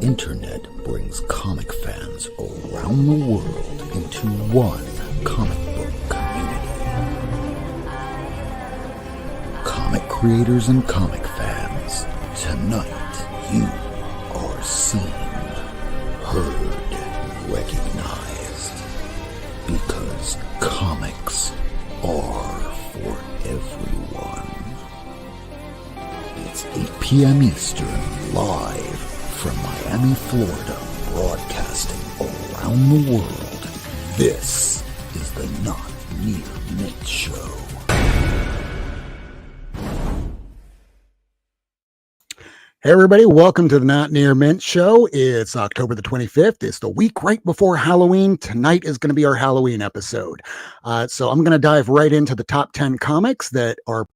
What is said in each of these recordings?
internet brings comic fans around the world into one comic book community. Comic creators and comic fans, tonight you are seen, heard, recognized, because comics are for everyone. It's 8 p.m. Eastern, live from Miami, Florida, broadcasting around the world. This is the Not Near Mint Show. Hey everybody, welcome to the Not Near Mint Show. It's October the 25th. It's the week right before Halloween. Tonight is going to be our Halloween episode. So I'm going to dive right into the top 10 comics that are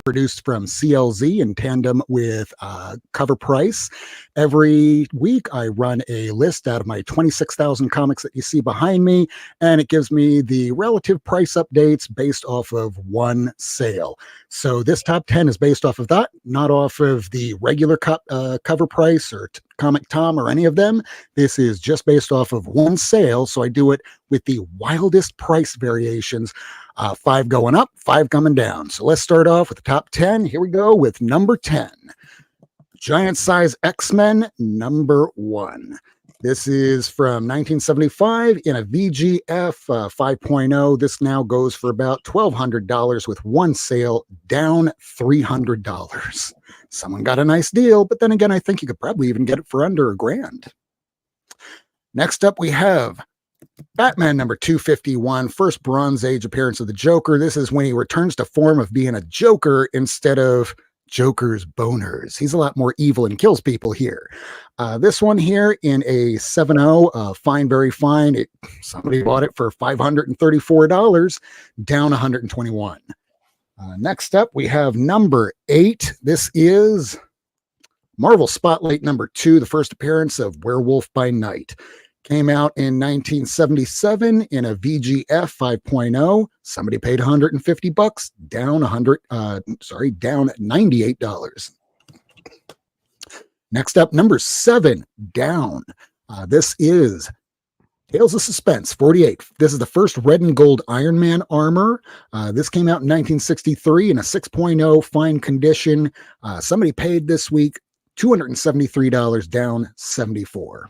produced from CLZ in tandem with CovrPrice. Every week I run a list out of my 26,000 comics that you see behind me, and it gives me the relative price updates based off of one sale. So this top 10 is based off of that, not off of the regular CovrPrice or Comic Tom or any of them. This is just based off of one sale, so I do it with the wildest price variations. 5 going up, 5 coming down. So let's start off with the top 10. Here we go with number 10. Giant Size X-Men number 1. This is from 1975 in a VGF 5.0. This now goes for about $1,200 with one sale, down $300. Someone got a nice deal, but then again, I think you could probably even get it for under $1,000. Next up, we have Batman number 251, first Bronze Age appearance of the Joker. This is when he returns to form of being a Joker instead of Joker's boners. He's a lot more evil and kills people here. This one here in a 7.0, fine, very fine. Somebody bought it for $534, down $121. Next up, we have number 8. This is Marvel Spotlight number 2, the first appearance of Werewolf by Night. Came out in 1977 in a VGF 5.0. Somebody paid $150, down down $98. Next up, number 7, down. This is Tales of Suspense 48. This is the first red and gold Iron Man armor. This came out in 1963 in a 6.0 fine condition. Somebody paid this week $273, down $74.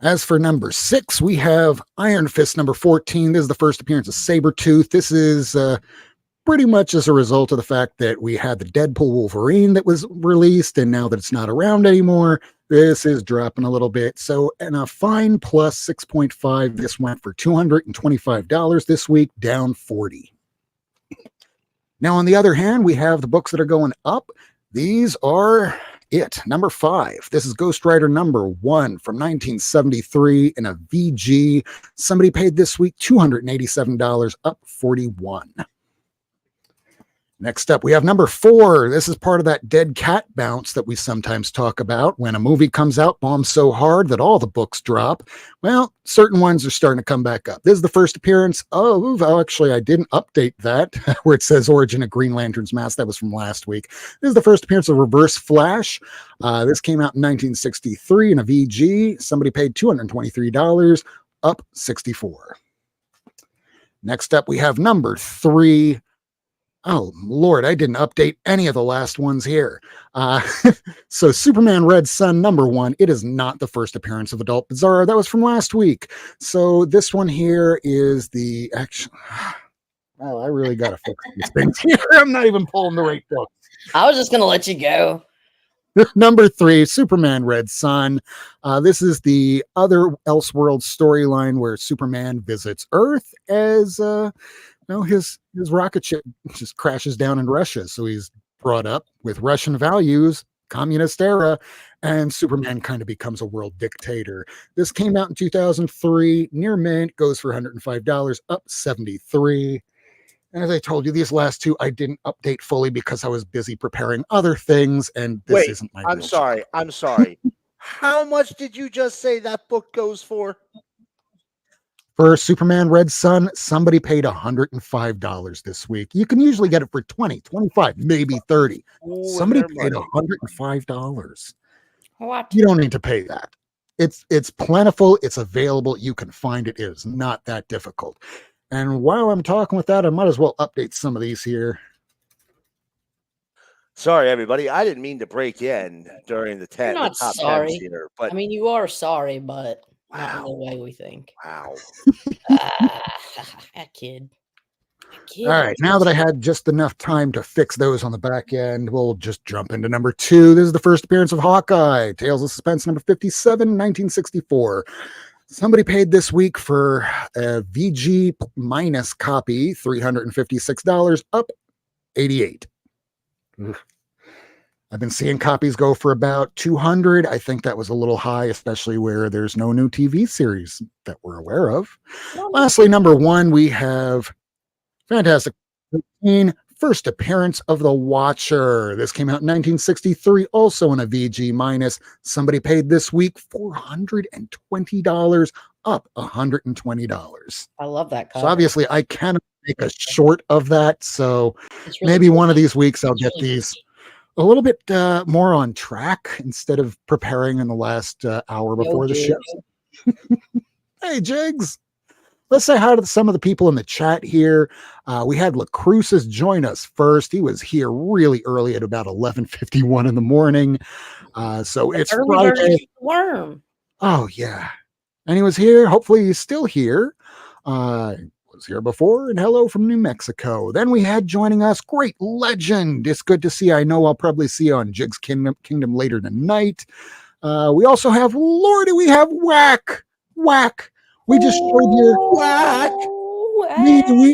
As for number 6, we have Iron Fist number 14. This is the first appearance of Sabretooth. This is pretty much as a result of the fact that we had the Deadpool Wolverine that was released, and now that it's not around anymore, this is dropping a little bit. So, and a fine plus 6.5, this went for $225 this week, down $40. Now, on the other hand, we have the books that are going up. These are number 5. This is Ghost Rider number 1 from 1973 in a VG. Somebody paid this week $287, up $41. Next up, we have number 4. This is part of that dead cat bounce that we sometimes talk about. When a movie comes out, bombs so hard that all the books drop. Well, certain ones are starting to come back up. This is the first appearance of, actually, I didn't update that, where it says Origin of Green Lantern's Mask. That was from last week. This is the first appearance of Reverse Flash. This came out in 1963 in a VG. Somebody paid $223, up $64. Next up, we have number 3. Oh, Lord, I didn't update any of the last ones here. So Superman Red Sun number 1, it is not the first appearance of Adult Bizarro. That was from last week. So this one here is the action. Oh, I really got to fix these things here. I'm not even pulling the right book. I was just going to let you go. Number 3, Superman Red Sun. This is the other Elseworld storyline where Superman visits Earth as his rocket ship just crashes down in Russia. So he's brought up with Russian values, communist era, and Superman kind of becomes a world dictator. This came out in 2003, near mint, goes for $105, up $73. And as I told you, these last 2 I didn't update fully because I was busy preparing other things, and this isn't my I'm sorry. How much did you just say that book goes for? For Superman Red Sun, somebody paid $105 this week. You can usually get it for $20, $25, maybe $30. Somebody paid $105. What? You don't need to pay that. It's plentiful, it's available, you can find it. It is not that difficult. And while I'm talking with that, I might as well update some of these here. Sorry, everybody. I didn't mean to break in during the You're the not top tens sorry. here, but I mean, you are sorry, but not in the wow, way we think. wow. Ah, that kid. That All kid. right, now that I had just enough time to fix those on the back end, we'll just jump into number 2. This is the first appearance of Hawkeye, Tales of Suspense, number 57, 1964. Somebody paid this week for a VG minus copy, $356, up 88. I've been seeing copies go for about 200. I think that was a little high, especially where there's no new TV series that we're aware of. Lastly, number 1, we have Fantastic 13, first appearance of the Watcher. This came out in 1963, also in a VG minus. Somebody paid this week $420, up $120. I love that So cover. obviously, I cannot make a short of that. So It's really maybe one of pretty. these weeks I'll It's get really these a little bit more on track instead of preparing in the last hour pretty. Yo, before the show. dude. Hey, Jigs. Let's say hi to some of the people in the chat here. We had LaCrucis join us first. He was here really early at about 11:51 in the morning. So it's Early bird Friday. gets the worm. Oh, yeah. And he was here. Hopefully he's still here. Was here before, and hello from New Mexico. Then we had joining us great legend. It's good to see. I know I'll probably see you on Jigs Kingdom later tonight. We also have Lordy. We have Whack. Whack. We just showed you Whack.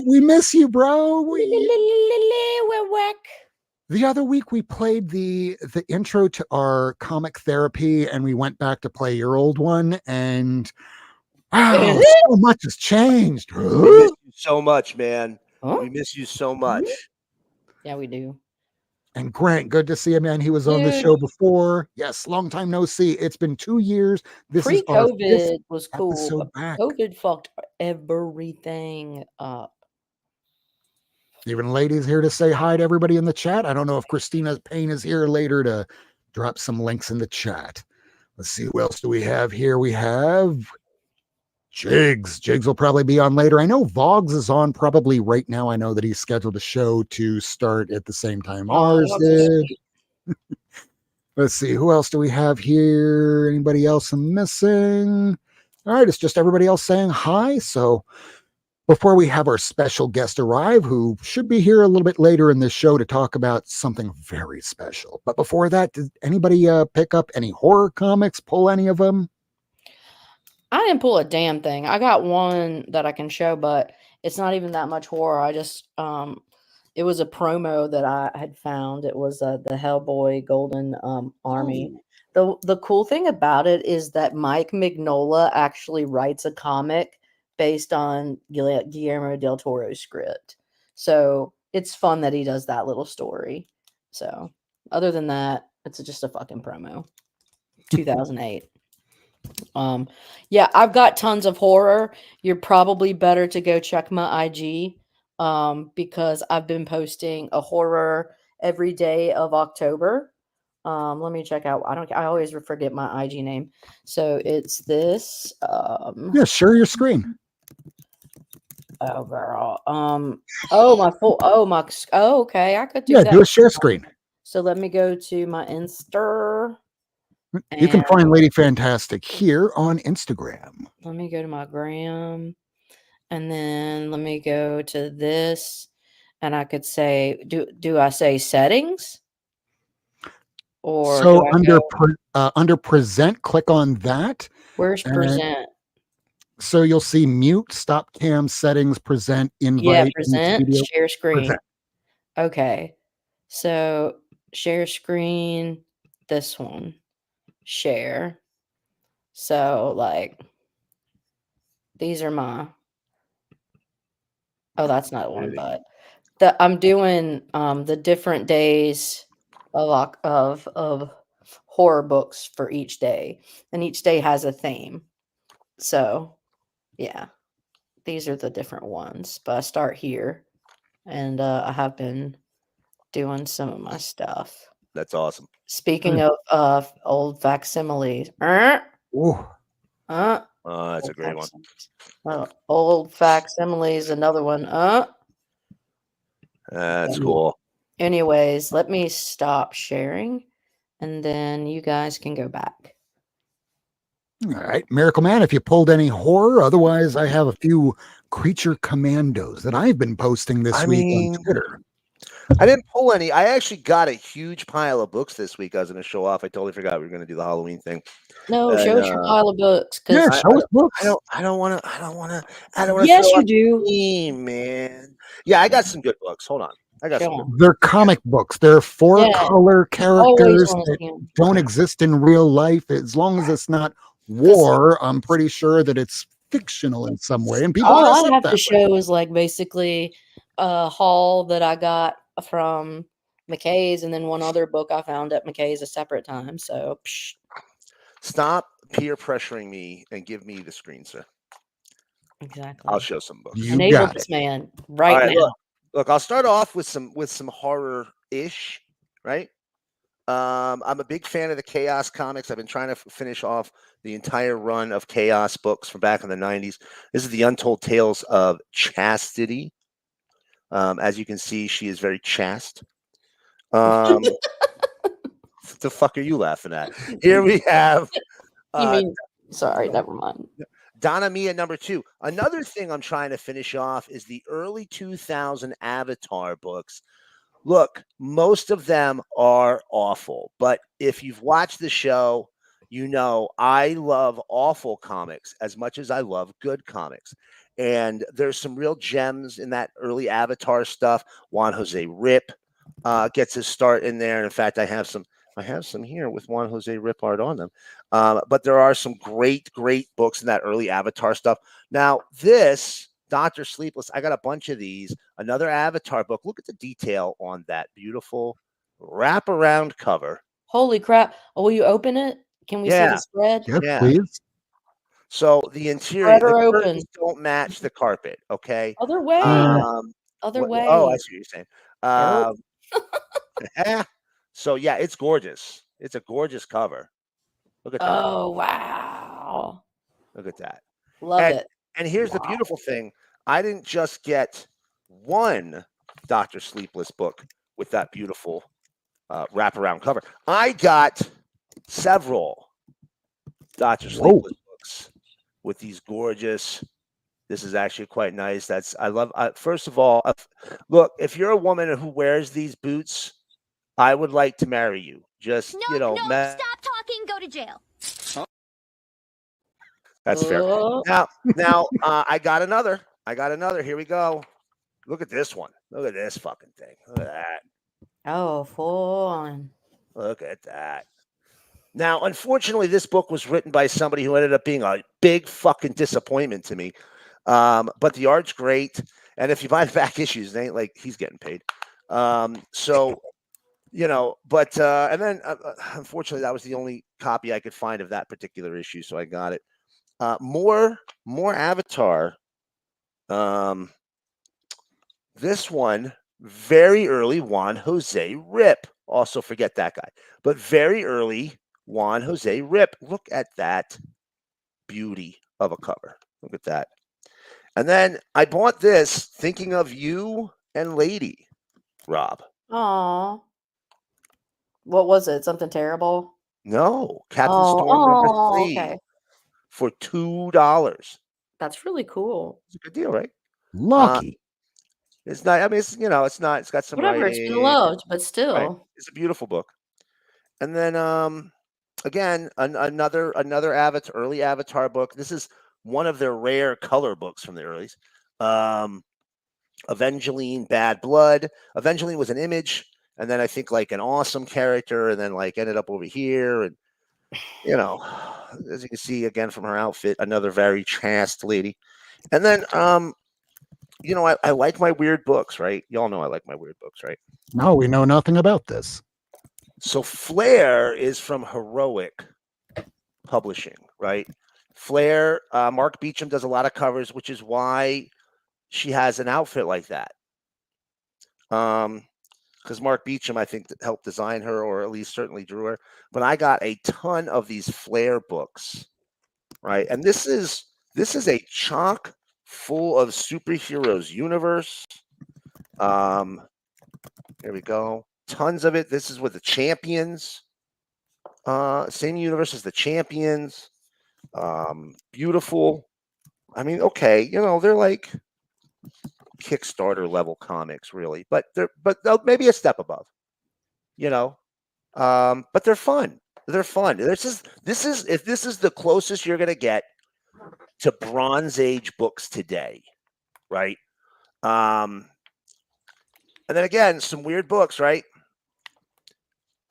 we miss you, bro. We're whack. The other week we played the intro to our comic therapy, and we went back to play your old one, and wow, so much has changed. We miss you so much, man. Huh? We miss you so much. Yeah, we do. And Grant, good to see him, man. He was on the Dude. show before. Yes, long time no see. It's been 2 years. This is our 5th Pre-COVID was cool, episode but back. COVID fucked everything up. Even ladies here to say hi to everybody in the chat. I don't know if Christina Payne is here later to drop some links in the chat. Let's see, who else do we have here? We have Jigs. Jigs will probably be on later. I know Vogs is on probably right now. I know that he's scheduled a show to start at the same time ours did. Let's see, who else do we have here? Anybody else I'm missing? All right, it's just everybody else saying hi. So before we have our special guest arrive, who should be here a little bit later in this show to talk about something very special. But before that, did anybody pick up any horror comics, pull any of them? I didn't pull a damn thing. I got one that I can show, but it's not even that much horror. I just it was a promo that I had found. It was the Hellboy Golden Army. The cool thing about it is that Mike Mignola actually writes a comic based on Guillermo del Toro's script. So it's fun that he does that little story. So other than that, it's just a fucking promo. 2008. Yeah, I've got tons of horror. You're probably better to go check my IG because I've been posting a horror every day of October. Let me check out. I always forget my IG name. So it's this Yeah, share your screen. oh girl. Okay, I could do Yeah, that. do a share screen. So let me go to my Insta. You can find Lady Fantastic here on Instagram. Let me go to my gram. And then let me go to this. And I could say, do I say settings? Or so do under present, click on that. Where's present? So you'll see mute, stop cam, settings, present, invite. Yeah, present, share screen. Present. Okay. So share screen, this one. Share. So like these are my that's not one, but I'm doing the different days of horror books for each day, and each day has a theme. So yeah, these are the different ones, but I start here, and I have been doing some of my stuff. That's awesome. Speaking of old facsimiles, Ooh. That's a great one. Old facsimiles, another one. That's Okay. cool. Anyways, let me stop sharing, and then you guys can go back. All right, Miracle Man, if you pulled any horror, otherwise I have a few creature commandos that I've been posting this week on Twitter. I didn't pull any. I actually got a huge pile of books this week. I was going to show off. I totally forgot we were going to do the Halloween thing. No, And, show us your pile of books. Yeah, Cause show us books. I don't want to. yes, you do. Team, man. Yeah, I got some good books. Hold on. I got Show some. them. They're comic books. They're four-color characters wanna that see 'em. don't exist in real life. As long as it's not war, I'm pretty sure that it's fictional in some way, and people All dress I up have that to way. show is like basically a haul that I got from McKay's, and then one other book I found at McKay's a separate time. So Stop peer pressuring me and give me the screen, sir. exactly. I'll show some books. You Enable got this it. man All right right, now. look. I'll start off with some horror-ish, right? I'm a big fan of the Chaos comics. I've been trying to finish off the entire run of Chaos books from back in the 90s. This is the Untold Tales of Chastity. As you can see, she is very chaste. What the fuck are you laughing at? Here we have You mean sorry, never mind. Donna Mia #2. Another thing I'm trying to finish off is the early 2000 Avatar books. Look, most of them are awful, but if you've watched the show, you know I love awful comics as much as I love good comics. And there's some real gems in that early Avatar stuff. Juan Jose Rip gets his start in there. In fact, I have some here with Juan Jose Rip art on them. But there are some great books in that early Avatar stuff. Now, this Dr. Sleepless, I got a bunch of these. Another Avatar book. Look at the detail on that beautiful wraparound cover. Holy crap. Oh, will you open it? Can we see the spread? Yes, Yeah. please. So the interior, Spread the or curtains open? don't match the carpet. Okay. Other way. Other way. Oh, I see what you're saying. Nope. So yeah, it's gorgeous. It's a gorgeous cover. Look at that. Oh wow. Look at that. Love it. And here's the beautiful thing. I didn't just get one Dr. Sleepless book with that beautiful wraparound cover. I got several Dr. Sleepless books with these gorgeous. This is actually quite nice. I love. First of all, look, if you're a woman who wears these boots, I would like to marry you. Just No, stop talking. Go to jail. That's fair. Now, I got another. Here we go. Look at this one. Look at this fucking thing. Look at that. Oh, fun. Look at that. Now, unfortunately, this book was written by somebody who ended up being a big fucking disappointment to me. But the art's great. And if you buy the back issues, it ain't like he's getting paid. So, you know, but, and then unfortunately, that was the only copy I could find of that particular issue. So I got it. More Avatar. This one, very early Juan Jose Rip. Also forget that guy. But very early Juan Jose Rip. Look at that beauty of a cover. Look at that. And then I bought this thinking of you and Lady, Rob. Aw. What was it? Something terrible? No, Captain Storm #3 okay. for $2. That's really cool. It's a good deal, right? Lucky. It's not. I mean, it's it's not. It's got some Whatever, writing. it's been loved, but still. Right. It's a beautiful book. And then again, another early Avatar book. This is one of their rare color books from the earlies. Evangeline Bad Blood. Evangeline was an image, and then I think like an awesome character, and then like ended up over here. And as you can see again from her outfit, another very chaste lady. And then I like my weird books, right? Y'all know I like my weird books, right? No, we know nothing about this. So Flair is from Heroic Publishing, right? Flair, Mark Beecham does a lot of covers, which is why she has an outfit like that. because Mark Beecham, I think, helped design her, or at least certainly drew her. But I got a ton of these Flair books, right? And this is a chock full of superheroes universe. Here we go. Tons of it. This is with the Champions. Same universe as the Champions. Beautiful. I mean, okay, you know, they're like Kickstarter level comics, really, but they're maybe a step above, you know. But they're fun. They're fun. This is if this is the closest you're gonna get to Bronze Age books today, right? And then again, some weird books, right?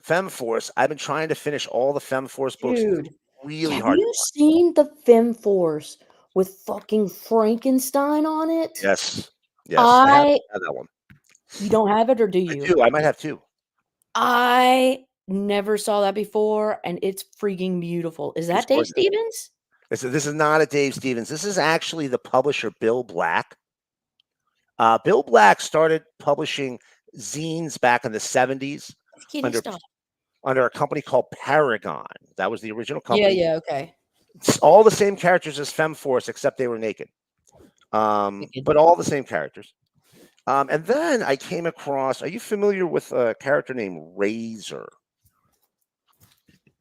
FemForce. I've been trying to finish all the FemForce books. Dude, Really have hard. you seen the FemForce with fucking Frankenstein on it? Yes. Yes. I have that one. You don't have it, or do I you? do. I might have two. I never saw that before, and it's freaking beautiful. Is that Dave Stevens? This is not a Dave Stevens. This is actually the publisher, Bill Black. Bill Black started publishing zines back in the 70s under a company called Paragon. That was the original company. Yeah, okay. It's all the same characters as FemForce, except they were naked. But all the same characters. And then I came across, are you familiar with a character named Razor?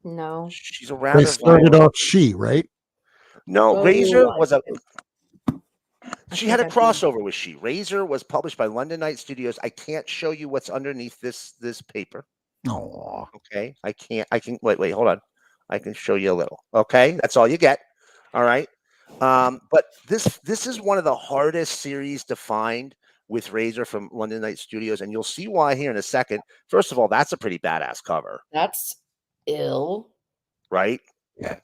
No. She's a rather They started off She, right? No, Razor was she had a crossover with She. Razor was published by London Night Studios. I can't show you what's underneath this paper. Oh. Okay. I can wait, hold on. I can show you a little. Okay. That's all you get. All right. But this is one of the hardest series to find with Razor from London Night Studios, and you'll see why here in a second. First of all, that's a pretty badass cover. That's ill. Right? Yeah.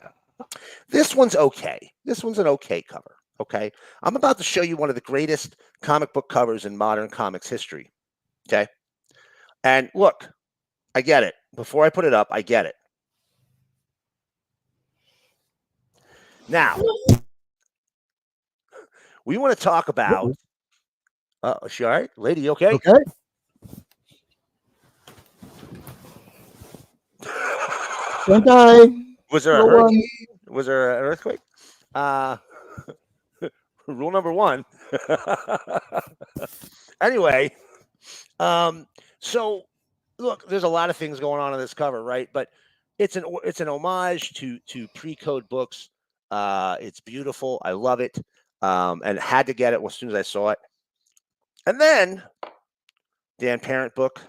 This one's okay. This one's an okay cover. Okay. I'm about to show you one of the greatest comic book covers in modern comics history. Okay. And look, I get it. Before I put it up, I get it. Now, we want to talk about. Is she all right? Lady, you okay? Okay. Don't die. Was there a hurricane? Was there an earthquake? Rule number one. Anyway, so look, there's a lot of things going on this cover, right? But it's an homage to pre-code books. It's beautiful. I love it. And had to get it as soon as I saw it. And then Dan Parent book,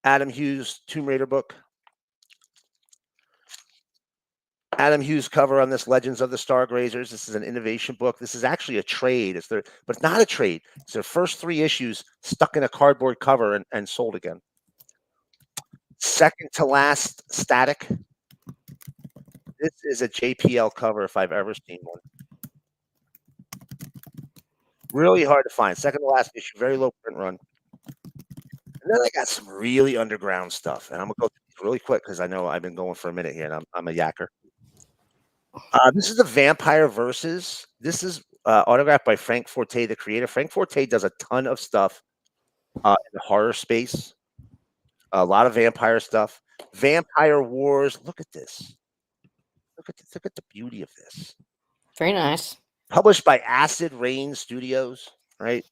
Adam Hughes Tomb Raider book, Adam Hughes cover on this Legends of the Stargrazers. This is an innovation book. This is actually a trade. But it's not a trade. It's their first 3 issues stuck in a cardboard cover and sold again. Second to last Static. This is a JPL cover if I've ever seen one. Really hard to find. Second to last issue, very low print run. And then I got some really underground stuff, and I'm gonna go through these really quick because I know I've been going for a minute here, and I'm a yacker. This is the Vampire Verses. This is autographed by Frank Forte, the creator. Frank Forte does a ton of stuff in the horror space. A lot of vampire stuff. Vampire Wars. Look at this. Look at the beauty of this. Very nice. Published by Acid Rain Studios, right?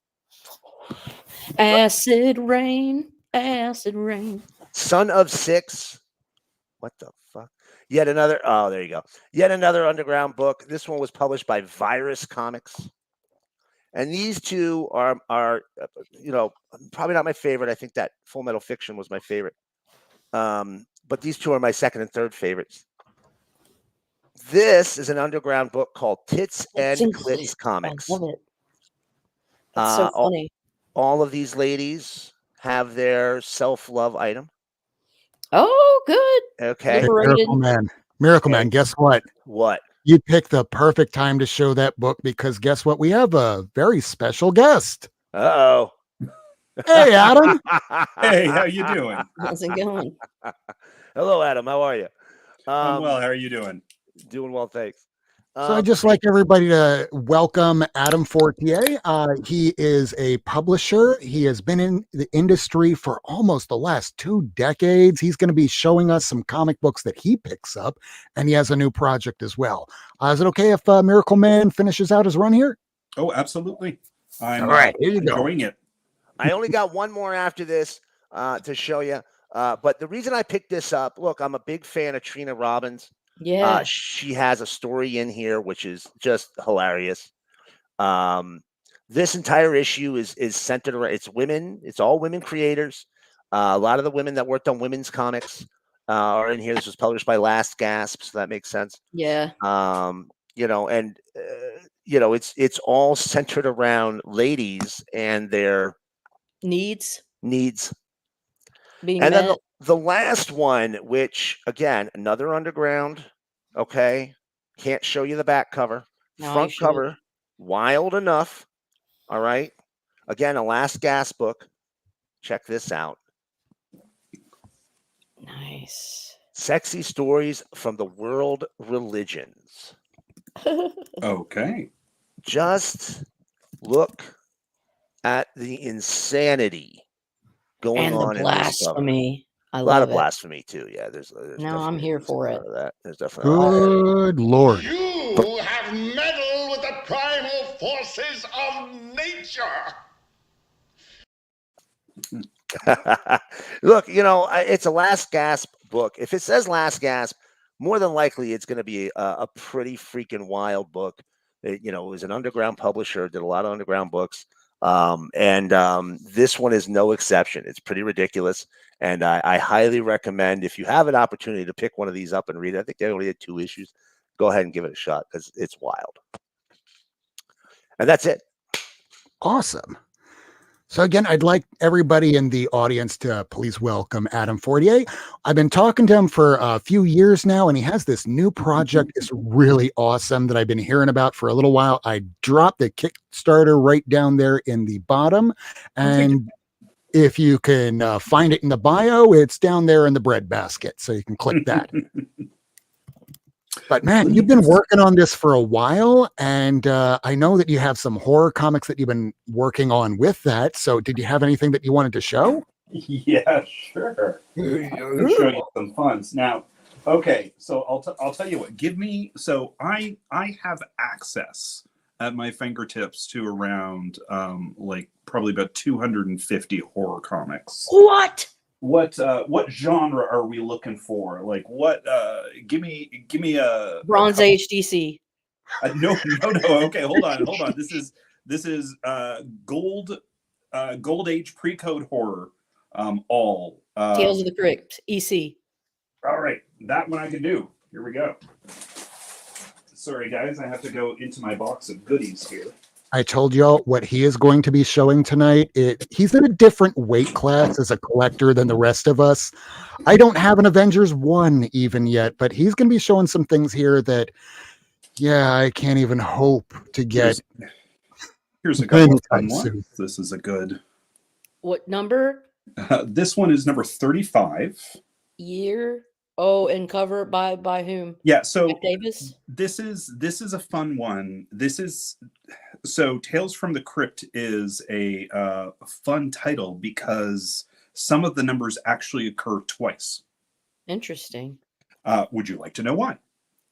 Acid Rain. Acid Rain. Son of Six. What the fuck? Yet another. Oh, there you go. Yet another underground book. This one was published by Virus Comics. And these two are probably not my favorite. I think that Full Metal Fiction was my favorite. But these two are my second and third favorites. This is an underground book called Tits and Clits Comics. I love it. That's so funny. All of these ladies have their self-love item. Oh, good. Okay. Miracleman, guess what? What? You picked the perfect time to show that book because guess what? We have a very special guest. Uh-oh. Hey, Adam. Hey, how you doing? How's it going? Hello, Adam. How are you? I'm well. How are you doing? Doing well, thanks. So I'd just like everybody to welcome Adam Fortier. He is a publisher. He has been in the industry for almost the last 2 decades. He's going to be showing us some comic books that he picks up, and he has a new project as well. Is it okay if Miracleman finishes out his run here? Oh, absolutely. I'm All right, here you go. enjoying it. I only got one more after this to show you. But the reason I picked this up, look, I'm a big fan of Trina Robbins. Yeah. She has a story in here which is just hilarious. This entire issue is centered around, it's women. It's all women creators. A lot of the women that worked on women's comics are in here. This was published by Last Gasp, so that makes sense. Yeah. It's all centered around ladies and their Needs being And met. then the last one, which again, another underground. Okay, can't show you the back cover. No, Front you shouldn't. cover, wild enough. All right. Again, a Last Gas book. Check this out. Nice. Sexy stories from the world religions. Okay. Just look at the insanity going And on the in this cover. blasphemy. I A lot of love it. blasphemy too. Yeah, there's No, I'm definitely here for a it. lot of that. There's definitely a lot of that. Good Lord. You have meddled with the primal forces of nature. Look, it's a Last Gasp book. If it says Last Gasp, more than likely it's going to be a pretty freaking wild book. It was an underground publisher, did a lot of underground books. This one is no exception. It's pretty ridiculous. And I highly recommend, if you have an opportunity to pick one of these up and read it, I think they only had 2 issues, go ahead and give it a shot because it's wild. And that's it. Awesome. So again, I'd like everybody in the audience to please welcome Adam Fortier. I've been talking to him for a few years now, and he has this new project. It's really awesome that I've been hearing about for a little while. I dropped the Kickstarter right down there in the bottom, and if you can find it in the bio, it's down there in the breadbasket, so you can click that. But man, you've been working on this for a while, and I know that you have some horror comics that you've been working on with that. So did you have anything that you wanted to show? Yeah, sure. I'll show you some funds. Now, okay, so I'll tell you what. So I have access at my fingertips to around like probably about 250 horror comics. What? What genre are we looking for? Like what? Give me a Bronze Age DC. no. Okay, hold on. This is gold age pre-code horror. All Tales of the Crypt. EC. All right, that one I can do. Here we go. Sorry, guys, I have to go into my box of goodies here. I told y'all what he is going to be showing tonight. He's in a different weight class as a collector than the rest of us. I don't have an Avengers 1 even yet, but he's going to be showing some things here that, yeah, I can't even hope to get. Here's a couple of fun anytime soon. ones. This is a good. What number? This one is number 35. Year? Oh, and cover by whom? Yeah, so Mike Davis? this is a fun one. So Tales from the Crypt is a fun title because some of the numbers actually occur twice. Interesting. Would you like to know why?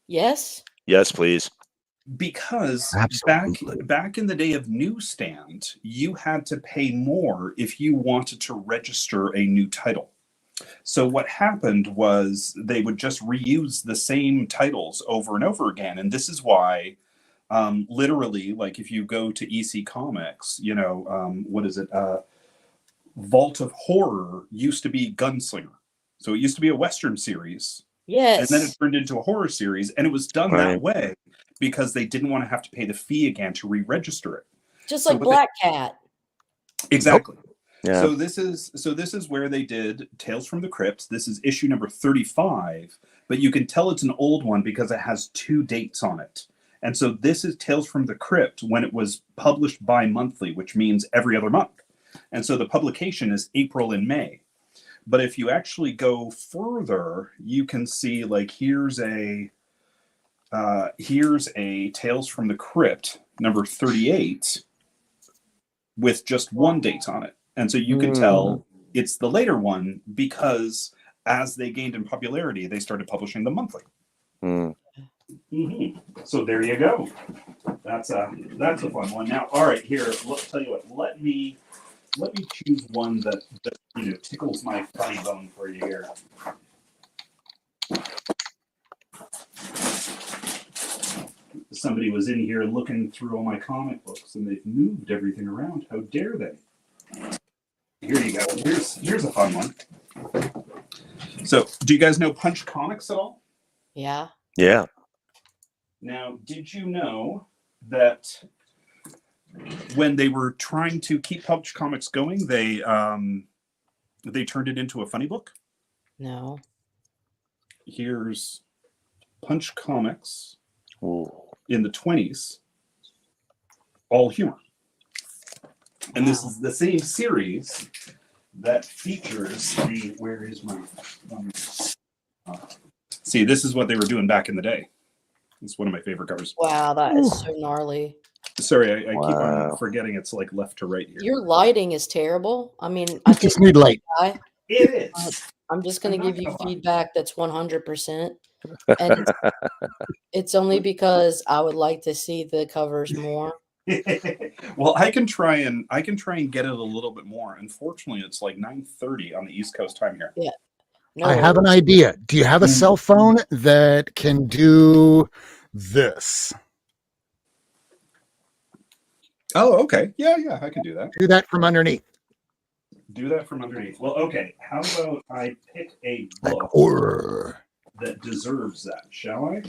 Yes. Yes, please. Because Absolutely. back in the day of newsstand, you had to pay more if you wanted to register a new title. So what happened was they would just reuse the same titles over and over again. And this is why, literally, like if you go to EC Comics, what is it? Vault of Horror used to be Gunslinger. So it used to be a Western series. Yes. And then it turned into a horror series. And it was done that way because they didn't want to have to pay the fee again to re-register it. Just like Black Cat. Exactly. Yeah. So this is where they did Tales from the Crypt. This is issue number 35, but you can tell it's an old one because it has 2 dates on it. And so this is Tales from the Crypt when it was published bi-monthly, which means every other month. And so the publication is April and May. But if you actually go further, you can see like here's a here's a Tales from the Crypt number 38 with just one date on it. And so you can tell it's the later one because as they gained in popularity, they started publishing them monthly. So there you go. That's a fun one. Now, all right, here. Let's tell you what. Let me choose one that tickles my funny bone for you here. Somebody was in here looking through all my comic books, and they've moved everything around. How dare they? Here you go. Here's a fun one. So, do you guys know Punch Comics at all? Yeah. Yeah. Now, did you know that when they were trying to keep Punch Comics going, they turned it into a funny book? No. Here's Punch Comics Ooh. in the 20s, all humor. And this is the same series that features the, where is my, see, this is what they were doing back in the day. It's one of my favorite covers. Wow, that is so gnarly. Sorry, I keep on forgetting it's like left to right here. Your lighting is terrible. I mean, I just need light. It is. I'm just going to give you feedback that's 100%. And it's only because I would like to see the covers more. Well, I can try and get it a little bit more. Unfortunately, it's like 9:30 on the East Coast time here. Yeah. No, I have an idea. Do you have a cell phone that can do this? Oh, okay. Yeah, I can do that. Do that from underneath. Do that from underneath. Well, okay. How about I pick a Like book horror. that deserves that, shall I?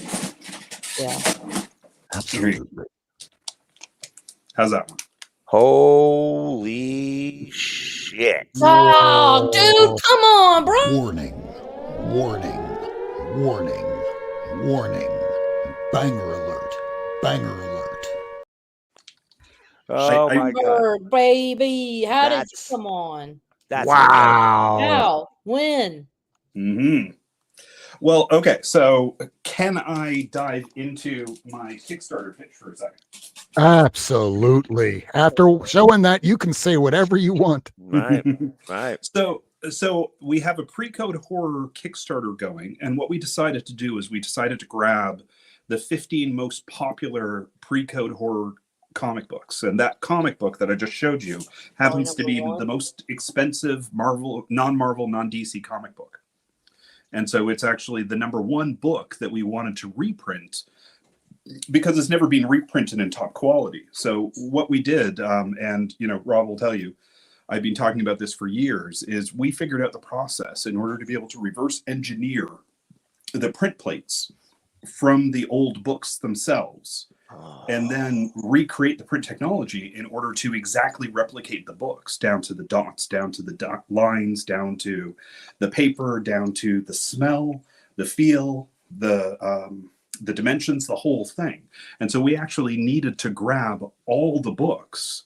Yeah. Absolutely. How's that one? Holy shit. Oh, dude, come on, bro. Warning, warning, warning, warning. Banger alert, banger alert. Oh my God. Bird, baby. How did you That's- come on? That's Wow. How? When? Well, okay. So can I dive into my Kickstarter pitch for a second? Absolutely. After showing that, you can say whatever you want. Right. Right. So we have a pre-code horror Kickstarter going, and what we decided to do is we decided to grab the 15 most popular pre-code horror comic books, and that comic book that I just showed you happens to be the most expensive non-Marvel, non-DC comic book. And so it's actually the #1 book that we wanted to reprint because it's never been reprinted in top quality. So what we did, and Rob will tell you, I've been talking about this for years, is we figured out the process in order to be able to reverse engineer the print plates from the old books themselves and then recreate the print technology in order to exactly replicate the books down to the dots, down to the lines, down to the paper, down to the smell, the feel, the dimensions, the whole thing. And so we actually needed to grab all the books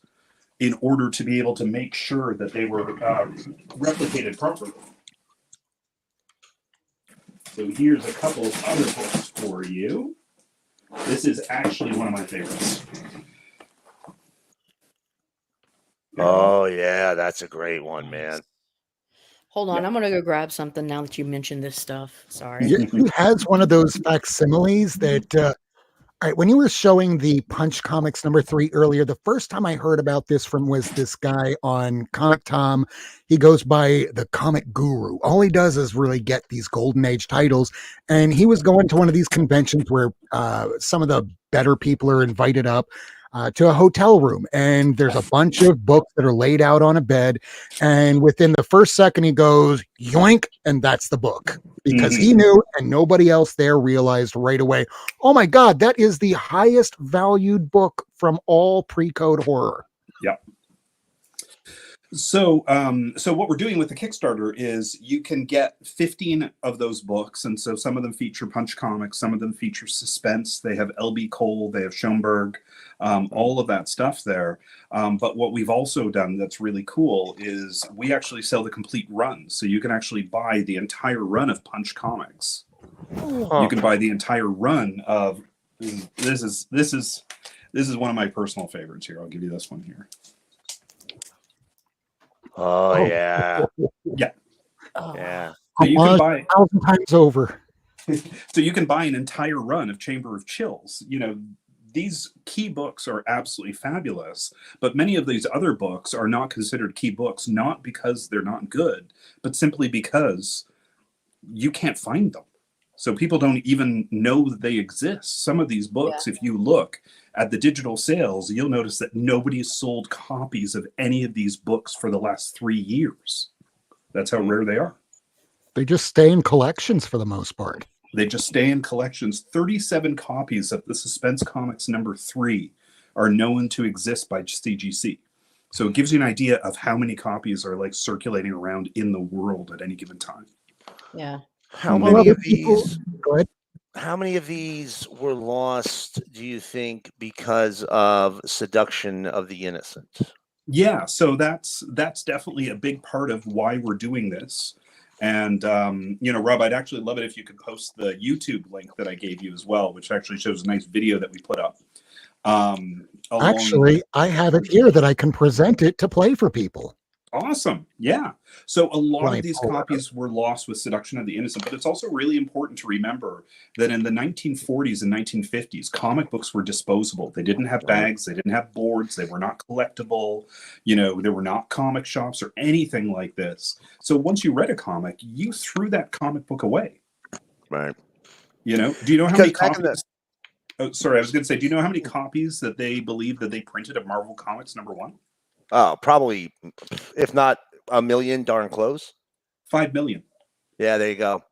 in order to be able to make sure that they were replicated properly. So here's a couple of other books for you. This is actually one of my favorites. Oh yeah, that's a great one, man. Hold on, I'm gonna go grab something now that you mentioned this stuff. Sorry. He has one of those facsimiles that all right, when you were showing the Punch Comics #3 earlier, the first time I heard about this from was this guy on Comic Tom. He goes by the Comic Guru. All he does is really get these golden age titles. And he was going to one of these conventions where some of the better people are invited up to a hotel room. And there's a bunch of books that are laid out on a bed. And within the first second, he goes, yoink, and that's the book. Because he knew and nobody else there realized right away, oh my God, that is the highest valued book from all pre-code horror. Yep. So what we're doing with the Kickstarter is you can get 15 of those books. And so some of them feature Punch Comics, some of them feature Suspense. They have L.B. Cole, they have Schoenberg, all of that stuff there. But what we've also done that's really cool is we actually sell the complete run. So you can actually buy the entire run of Punch Comics Huh. You can buy the entire run of this is one of my personal favorites here. I'll give you this one here. Oh, yeah. Yeah. Oh. Yeah. So you can Homage buy 1,000 times over. so you can buy an entire run of Chamber of Chills. You know, these key books are absolutely fabulous, but many of these other books are not considered key books, not because they're not good, but simply because you can't find them. So people don't even know that they exist. Some of these books, if you look at the digital sales, you'll notice that nobody has sold copies of any of these books for the last 3 years. That's how rare they are. They just stay in collections for the most part. They just stay in collections. 37 copies of the Suspense Comics #3 are known to exist by CGC. So it gives you an idea of how many copies are like circulating around in the world at any given time. Yeah. How Well, many other of these? Go ahead. How many of these were lost, do you think, because of seduction of the innocent? Yeah, so that's definitely a big part of why we're doing this. And you know, Rob, I'd actually love it if you could post the YouTube link that I gave you as well, which actually shows a nice video that we put up. Actually, I have it here that I can present it to play for people. Awesome. Yeah. So a lot Let me of these pull it up. copies were lost with Seduction of the Innocent, but it's also really important to remember that in the 1940s and 1950s, comic books were disposable. They didn't have bags, they didn't have boards, they were not collectible, you know, there were not comic shops or anything like this. So once you read a comic, you threw that comic book away. Right. You know, do you know how Because many back in copies? Oh, sorry, I was going to say, do you know how many copies that they believe that they printed of Marvel Comics #1? Oh, probably, if not a million, darn close. 5 million. Yeah, there you go.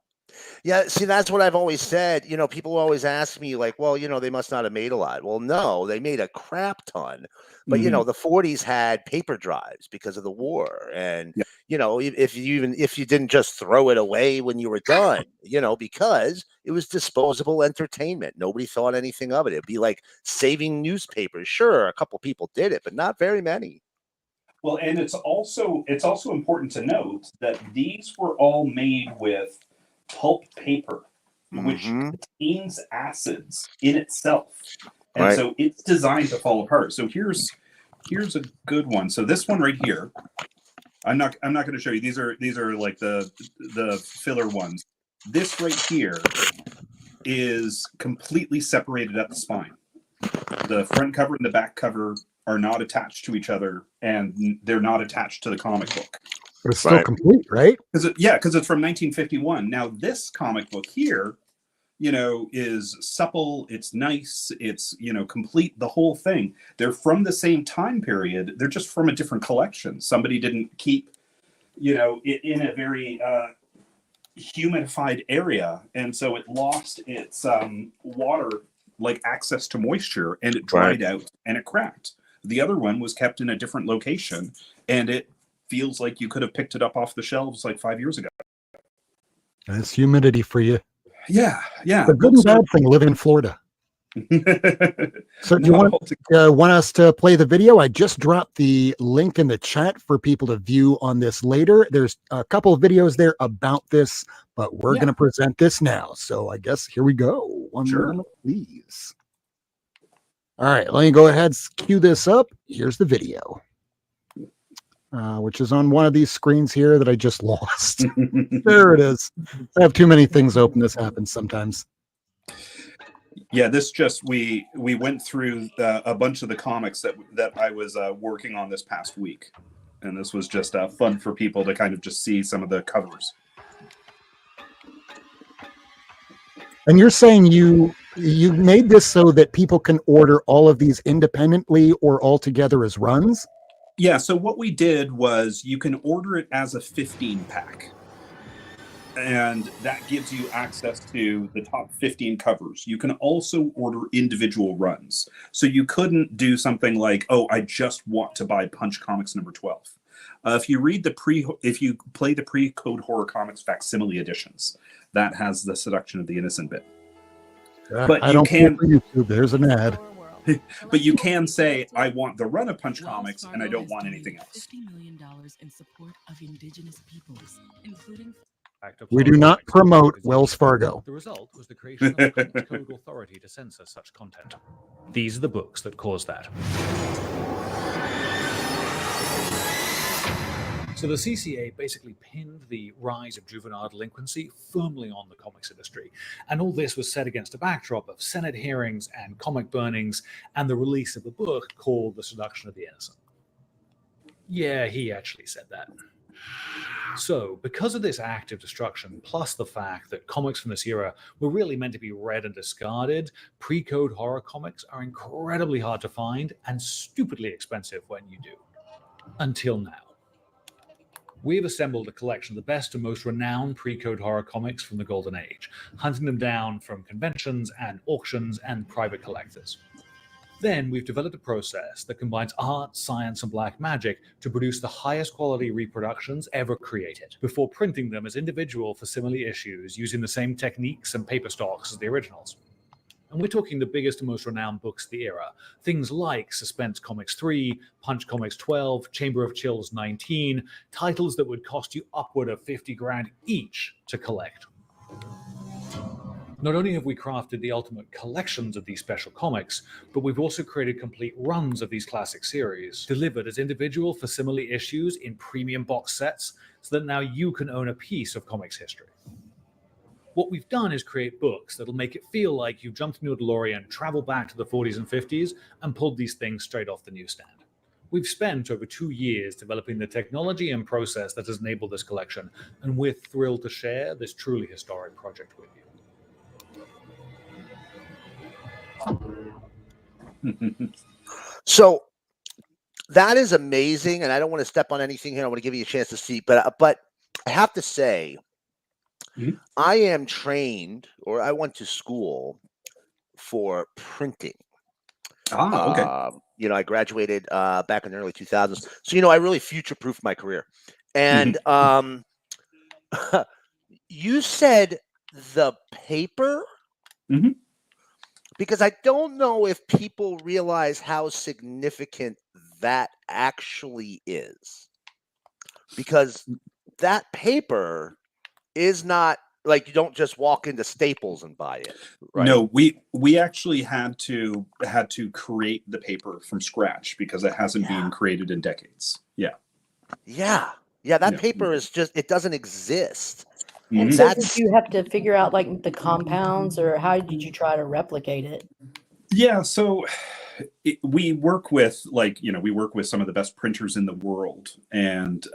Yeah, see, that's what I've always said. You know, people always ask me, like, well, you know, they must not have made a lot. Well, no, they made a crap ton. But, you know, the 40s had paper drives because of the war. And, Yeah. you know, if you didn't just throw it away when you were done, you know, because it was disposable entertainment. Nobody thought anything of it. It'd be like saving newspapers. Sure, a couple people did it, but not very many. Well, and it's also important to note that these were all made with pulp paper, which contains acids in itself, and Right. so it's designed to fall apart. So here's a good one. So this one right here, I'm not going to show you. These are like the filler ones. This right here is completely separated at the spine. The front cover and the back cover are not attached to each other, and they're not attached to the comic book. But it's still complete, right? Because it's from 1951. Now this comic book here, you know, is supple. It's nice. It's, you know, complete. The whole thing. They're from the same time period. They're just from a different collection. Somebody didn't keep, you know, it in a very humidified area, and so it lost its water, like access to moisture, and it dried out and it cracked. The other one was kept in a different location, and it feels like you could have picked it up off the shelves like 5 years ago. That's humidity for you. Yeah. The good and bad thing, live in Florida. So do you want us to play the video? I just dropped the link in the chat for people to view on this later. There's a couple of videos there about this, but we're going to present this now. So I guess here we go. One moment, please. All right, let me go ahead, cue this up. Here's the video, which is on one of these screens here that I just lost. There it is. I have too many things open. This happens sometimes. Yeah, this just we went through a bunch of the comics that I was working on this past week, and this was just fun for people to kind of just see some of the covers. And you're saying you made this so that people can order all of these independently or all together as runs? Yeah, so what we did was you can order it as a 15-pack. And that gives you access to the top 15 covers. You can also order individual runs. So you couldn't do something like, oh, I just want to buy Punch Comics #12. If you play the pre-Code Horror Comics facsimile editions, that has the Seduction of the Innocent bit. But I don't pay for YouTube. There's an ad. But you can say, I want the run of Punch Comics, and I don't want anything else. $50 million in support of indigenous peoples, including We do not promote Wells Fargo. The result was the creation of the Comics Code Authority to censor such content. These are the books that caused that. So the CCA basically pinned the rise of juvenile delinquency firmly on the comics industry. And all this was set against a backdrop of Senate hearings and comic burnings and the release of a book called The Seduction of the Innocent. Yeah, he actually said that. So, because of this act of destruction, plus the fact that comics from this era were really meant to be read and discarded, pre-code horror comics are incredibly hard to find and stupidly expensive when you do. Until now. We've assembled a collection of the best and most renowned pre-code horror comics from the Golden Age, hunting them down from conventions and auctions and private collectors. Then we've developed a process that combines art, science, and black magic to produce the highest quality reproductions ever created, before printing them as individual facsimile issues using the same techniques and paper stocks as the originals. And we're talking the biggest and most renowned books of the era. Things like Suspense Comics 3, Punch Comics 12, Chamber of Chills 19, titles that would cost you upward of 50 grand each to collect. Not only have we crafted the ultimate collections of these special comics, but we've also created complete runs of these classic series, delivered as individual facsimile issues in premium box sets, so that now you can own a piece of comics history. What we've done is create books that'll make it feel like you jumped into a DeLorean, traveled back to the 40s and 50s, and pulled these things straight off the newsstand. We've spent over 2 years developing the technology and process that has enabled this collection, and we're thrilled to share this truly historic project with you. So that is amazing, and I don't want to step on anything here. I want to give you a chance to see, but I have to say, I am trained, or I went to school for printing. Okay. I graduated back in the early 2000s, so I really future-proofed my career. And you said the paper. Because I don't know if people realize how significant that actually is. Because that paper is not like you don't just walk into Staples and buy it. Right? No, we actually had to create the paper from scratch because it hasn't been created in decades. Yeah. That paper is just, it doesn't exist. And so did you have to figure out like the compounds, or how did you try to replicate it? Yeah, so we work with some of the best printers in the world, and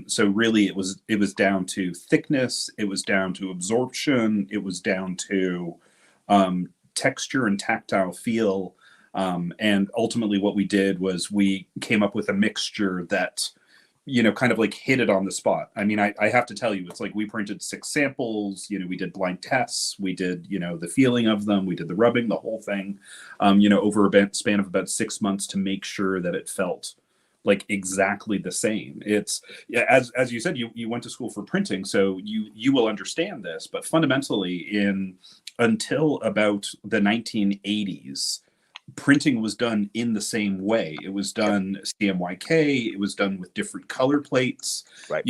so really it was down to thickness, it was down to absorption, it was down to texture and tactile feel, and ultimately what we did was we came up with a mixture that kind of like hit it on the spot. I mean, I have to tell you, it's like we printed 6 samples, we did blind tests, we did, the feeling of them, we did the rubbing, the whole thing, over a span of about 6 months to make sure that it felt like exactly the same. It's, as you said, you went to school for printing, so you will understand this, but fundamentally until about the 1980s, printing was done in the same way. It was done CMYK. It was done with different color plates. Right.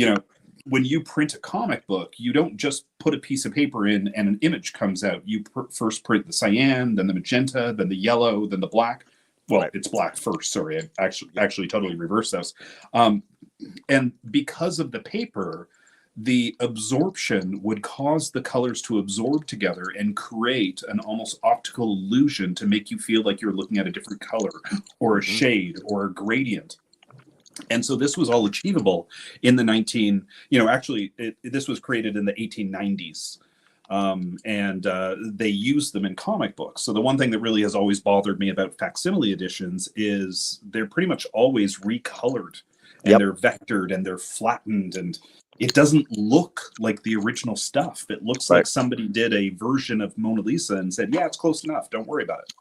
When you print a comic book, you don't just put a piece of paper in and an image comes out. You first print the cyan, then the magenta, then the yellow, then the black. Well, It's black first. Sorry, I actually totally reversed those. And because of the paper, the absorption would cause the colors to absorb together and create an almost optical illusion to make you feel like you're looking at a different color or a shade or a gradient. And so this was all achievable in the this was created in the 1890s. And they used them in comic books. So the one thing that really has always bothered me about facsimile editions is they're pretty much always recolored, and they're vectored and they're flattened, and it doesn't look like the original stuff. It looks like somebody did a version of Mona Lisa and said, yeah, it's close enough, don't worry about it.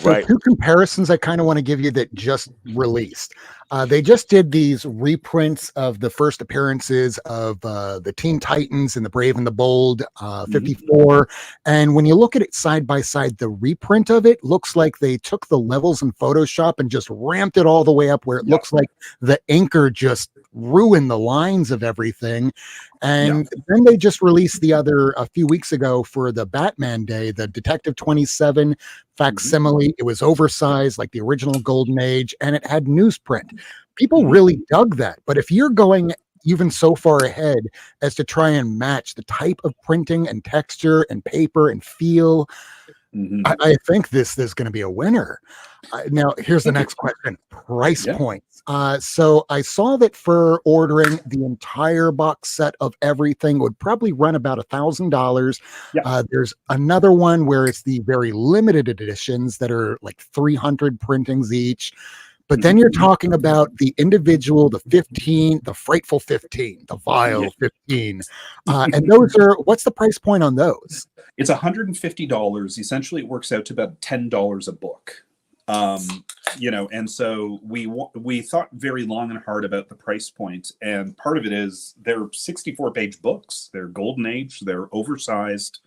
So 2 comparisons I kind of want to give you that just released. They just did these reprints of the first appearances of the Teen Titans and the Brave and the Bold 54. And when you look at it side by side, the reprint of it looks like they took the levels in Photoshop and just ramped it all the way up where it looks like the inker just ruined the lines of everything. printing. And then they just released a few weeks ago for the Batman Day, the Detective 27 facsimile. It was oversized like the original Golden Age, and it had newsprint. People really dug that. But if you're going even so far ahead as to try and match the type of printing and texture and paper and feel, I think this is going to be a winner. Now, here's the next question. Price points. So I saw that for ordering the entire box set of everything would probably run about $1,000. There's another one where it's the very limited editions that are like 300 printings each. But then you're talking about the individual, the 15, the frightful 15, the vile 15. And those are, what's the price point on those? It's $150. Essentially, it works out to about $10 a book. And so we thought very long and hard about the price point. And part of it is they're 64-page books. They're Golden Age. They're oversized.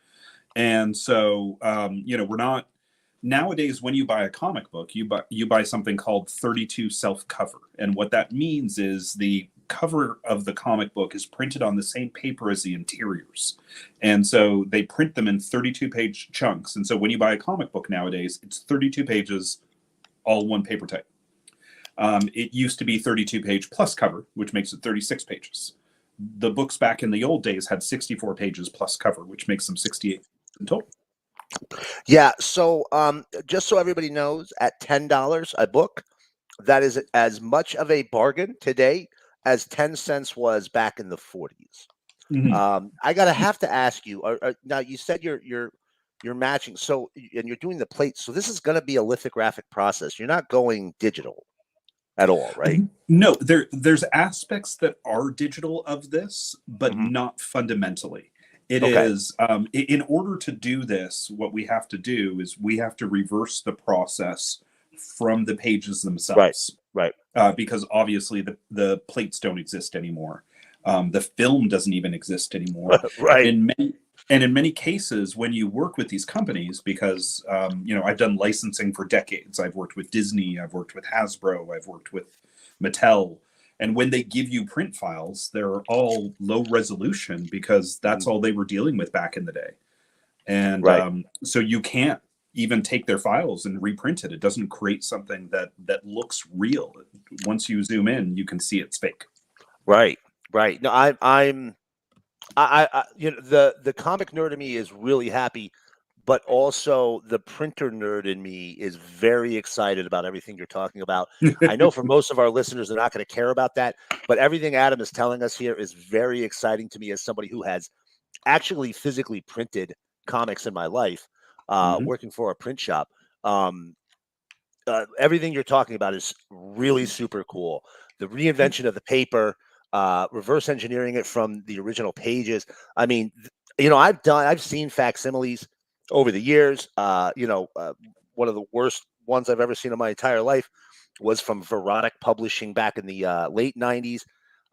And so, we're not... Nowadays, when you buy a comic book, you buy something called 32 self-cover. And what that means is the cover of the comic book is printed on the same paper as the interiors. And so they print them in 32-page chunks. And so when you buy a comic book nowadays, it's 32 pages, all one paper type. It used to be 32-page plus cover, which makes it 36 pages. The books back in the old days had 64 pages plus cover, which makes them 68 in total. Yeah, so just so everybody knows, at $10 a book, that is as much of a bargain today as 10 cents was back in the 40s. I have to ask you, now you said you're matching, so, and you're doing the plates, so this is going to be a lithographic process. You're not going digital at all, right? No, there's aspects that are digital of this, but not fundamentally. It is, in order to do this, what we have to do is we have to reverse the process from the pages themselves. Right. Because obviously the plates don't exist anymore. The film doesn't even exist anymore. Right. In many cases, when you work with these companies, because, I've done licensing for decades. I've worked with Disney. I've worked with Hasbro. I've worked with Mattel. And when they give you print files, they're all low resolution because that's all they were dealing with back in the day. And so you can't even take their files and reprint it. It doesn't create something that looks real. Once you zoom in, you can see it's fake. Right. No, I'm the comic nerd in me is really happy, but also the printer nerd in me is very excited about everything you're talking about. I know for most of our listeners, they're not going to care about that, but everything Adam is telling us here is very exciting to me as somebody who has actually physically printed comics in my life, working for a print shop. Everything you're talking about is really super cool. The reinvention of the paper, reverse engineering it from the original pages. I mean, I've seen facsimiles over the years. One of the worst ones I've ever seen in my entire life was from Verotic Publishing back in the late 90s.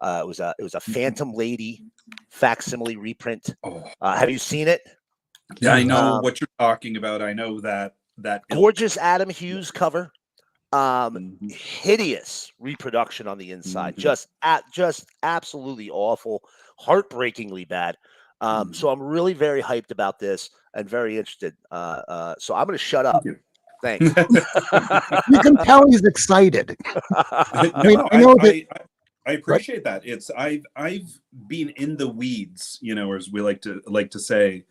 It was a Phantom Lady facsimile reprint. Have you seen it? Yeah, I know what you're talking about. I know that gorgeous Adam Hughes cover. Hideous reproduction on the inside. Just absolutely awful, heartbreakingly bad. So I'm really very hyped about this and very interested. So I'm going to shut up. Thanks. You can tell he's excited. I appreciate that. I've been in the weeds, as we like to say,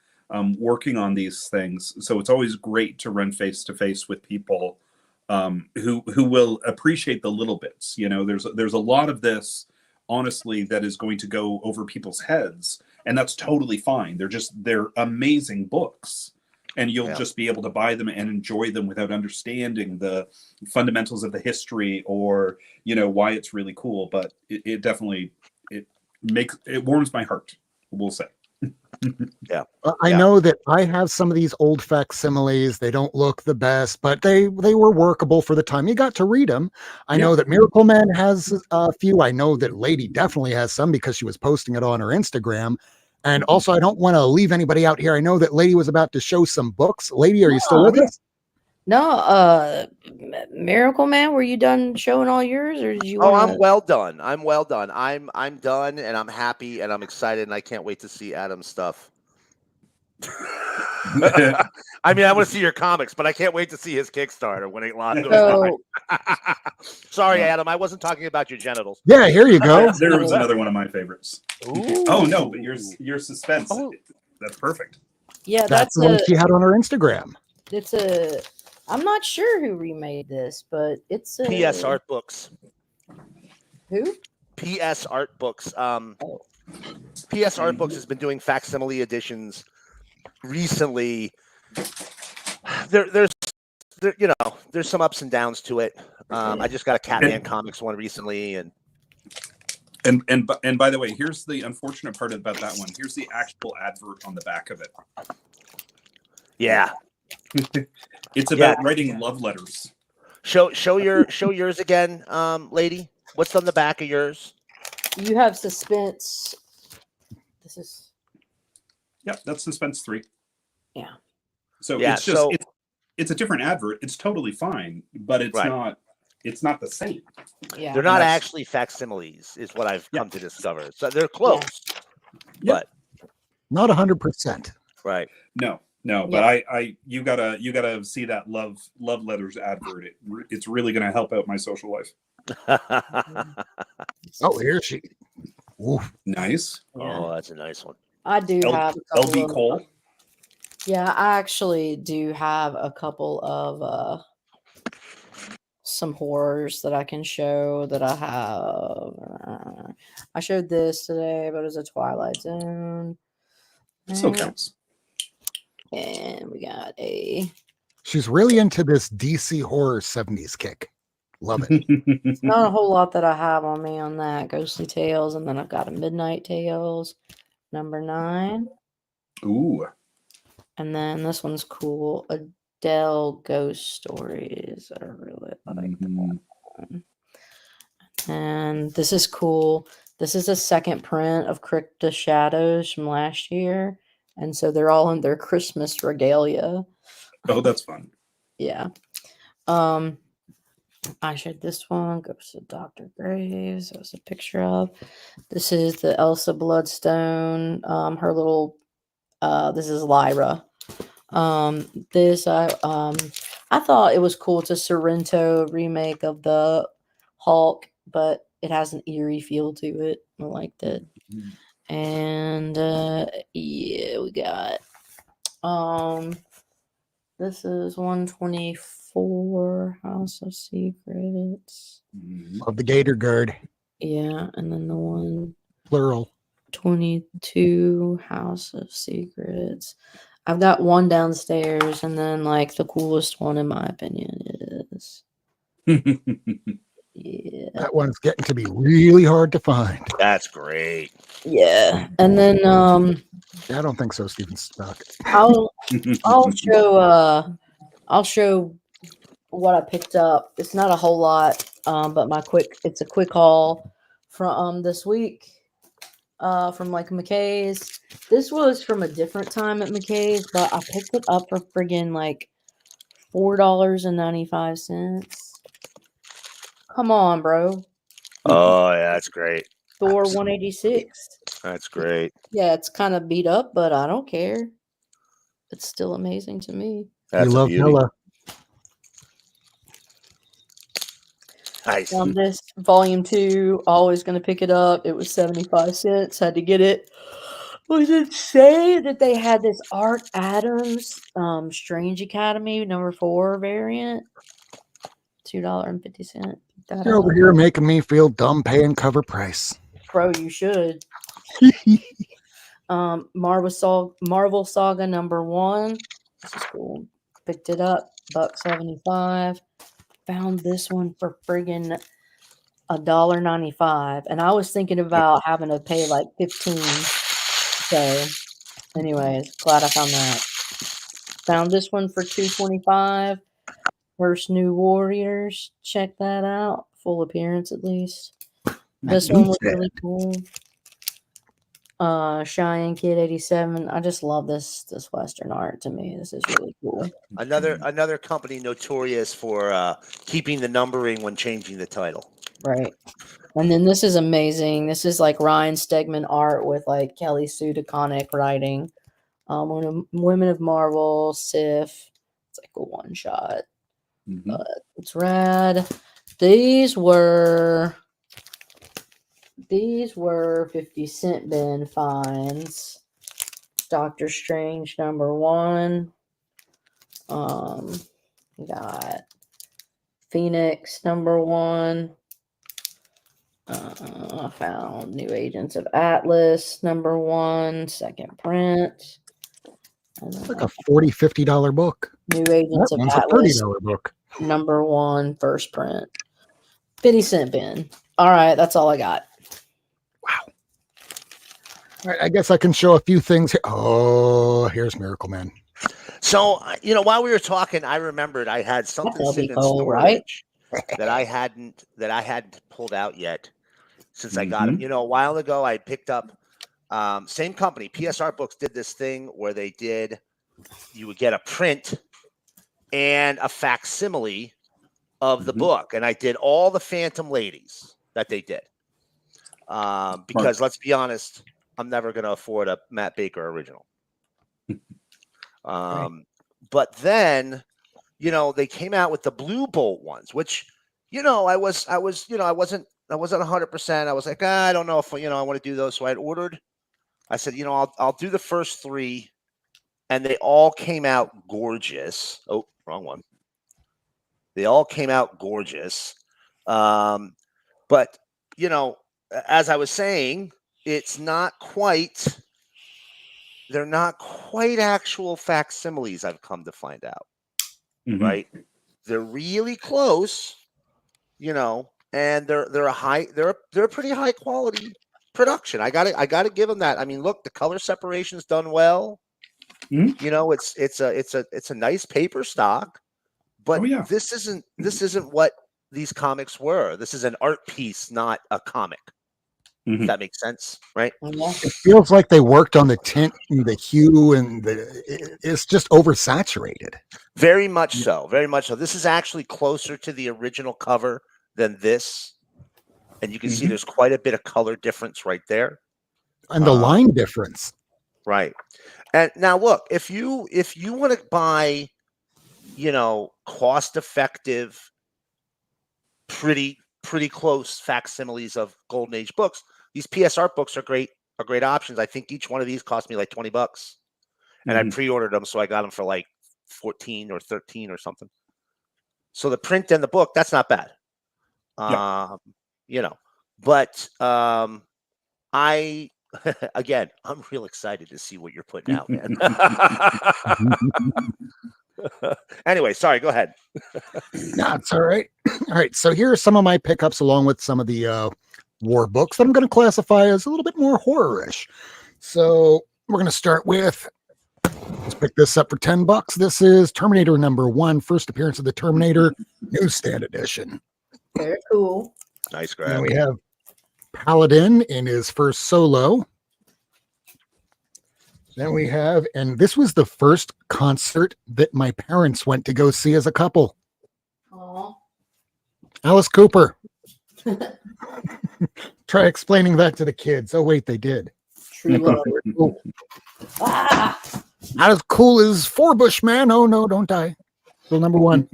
working on these things. So it's always great to run face to face with people who will appreciate the little bits. There's a lot of this, honestly, that is going to go over people's heads, and that's totally fine. They're amazing books, and you'll just be able to buy them and enjoy them without understanding the fundamentals of the history or why it's really cool. But it definitely it warms my heart, we'll say. I know that I have some of these old facsimiles. They don't look the best, but they were workable for the time you got to read them. I know that Miracleman has a few. I know that Lady definitely has some because she was posting it on her Instagram. And also, I don't want to leave anybody out here. I know that Lady was about to show some books. Lady, are you still with us? No, Miracleman, were you done showing all yours, or did you Oh, want I'm well done. I'm well done. I'm done, and I'm happy, and I'm excited, and I can't wait to see Adam's stuff. I mean, I want to see your comics, but I can't wait to see his Kickstarter when it goes live. So, Sorry, Adam, I wasn't talking about your genitals. Yeah, here you go. There was another one of my favorites. Ooh. Oh no, but your suspense. Oh. That's perfect. yeah, That's the one she had on her Instagram. it's a. I'm not sure who remade this, but it's a PS Art Books. Who? PS Art Books. Oh. PS Art Books has been doing facsimile editions recently. There's you know, there's some ups and downs to it. I just got a Catman Comics one recently, and by the way, here's the unfortunate part about that one. Here's the actual advert on the back of it. yeah, It's about writing love letters. show yours again, lady. What's on the back of yours? You have suspense. This is Yep, that's Suspense 3. Yeah. So Yeah, it's just it's a different advert. It's totally fine, but it's not the same. yeah. They're not actually facsimiles, is what I've come to discover. So they're close, but Not 100%. right. No, but you gotta see that love letters advert. It's really gonna help out my social life. Oh, here she. Oof. Nice. Oh, that's a nice one. I do have a couple LB of, Cole. Yeah, I actually do have a couple of some horrors that I can show that I have. I showed this today, but it's a Twilight Zone. So counts. And we got a. She's really into this DC horror 70s kick. Love it. Not a whole lot that I have on me on that. Ghostly Tales, and then I've got a Midnight Tales, #9. Ooh. And then this one's cool. Adele Ghost Stories. I really like that one. And this is cool. This is a second print of Crypta Shadows from last year. And so they're all in their Christmas regalia. Oh, that's fun. Yeah. I showed this one. Goes to Dr. Graves. That was a picture of. This is the Elsa Bloodstone. Her little. This is Lyra. This I thought it was cool. It's a Sorrento remake of the Hulk, but it has an eerie feel to it. I liked it. And yeah, we got this is 124 House of Secrets. Of the Gator Guard. Yeah, and then the one Plural. 22 House of Secrets. I've got one downstairs, and then like the coolest one in my opinion is That one's getting to be really hard to find. That's great. Yeah. And then I don't think so, Steven Stock. I'll show what I picked up. It's not a whole lot, but it's a quick haul from this week. From like McKay's. This was from a different time at McKay's, but I picked it up for friggin' like $4.95. Come on, bro. Oh, yeah, that's great. Thor 186. That's great. Yeah, it's kind of beat up, but I don't care. It's still amazing to me. That's you love Bella. Nice. This volume 2, always going to pick it up. It was 75 cents. Had to get it. Was it say that they had this Art Adams Strange Academy #4 variant? $2.50. You're over here making me feel dumb paying cover price. Bro, you should. Marvel Saga #1. This is cool. Picked it up, $1.75. Found this one for friggin' $1.95, and I was thinking about having to pay like $15. So, anyways, glad I found that. Found this one for $2.25. First New Warriors. Check that out. Full appearance, at least. This one was really cool. Cheyenne Kid 87. I just love this Western art. To me, this is really cool. Another company notorious for keeping the numbering when changing the title. Right. And then this is amazing. This is like Ryan Stegman art with like Kelly Sue DeConnick writing. Women of Marvel, Sif. It's like a one shot. But it's rad. These were 50-cent bin finds. Doctor Strange #1. Got Phoenix #1. I found New Agents of Atlas #1, second print. It's like a $40-$50 book. New Agents of That one's a Atlas $30 book. #1, first print. 50-cent bin. All right, that's all I got. Wow. All right, I guess I can show a few things here. Oh, here's Miracleman. So, while we were talking, I remembered I had something That'll sitting be in cool, right? storage that I hadn't pulled out yet since I got them. A while ago, I picked up same company, PSR Books, did this thing where you would get a print and a facsimile of the book, and I did all the Phantom Ladies that they did because let's be honest, I'm never going to afford a Matt Baker original. But then, they came out with the Blue Bolt ones, which, I wasn't 100%. I was like, I don't know if, I want to do those. So I said, I'll do the first 3, and they all came out gorgeous. Oh, wrong one. They all came out gorgeous. But, as I was saying, they're not quite actual facsimiles, I've come to find out. Right? They're really close, and they're a pretty high quality production. I gotta give them that. I mean, look, the color separation's done well. It's a nice paper stock, but this isn't what these comics were. This is an art piece, not a comic. If that makes sense, right? It feels like they worked on the tint and the hue, and it's just oversaturated. Very much so. Very much so. This is actually closer to the original cover than this. And you can see there's quite a bit of color difference right there. And the line difference. Right. And now look, if you want to buy, cost-effective, pretty close facsimiles of Golden Age books, these PSR books are great options. I think each one of these cost me like $20. And I pre-ordered them, so I got them for like 14 or 13 or something. So the print and the book, that's not bad. But I'm real excited to see what you're putting out, man. Anyway, sorry, go ahead. No, it's all right. All right, so here are some of my pickups along with some of the war books that I'm going to classify as a little bit more horror-ish. So we're going to start with, let's pick this up for $10. This is Terminator #1, first appearance of the Terminator, newsstand edition. Very cool. Nice grab. And we have Paladin in his first solo. Then we have, and this was the first concert that my parents went to go see as a couple. Aww. Alice Cooper. Try explaining that to the kids. Oh, wait, they did. True love. Cool. Not as cool as Forbush, man. Oh, no, don't die. Rule #1.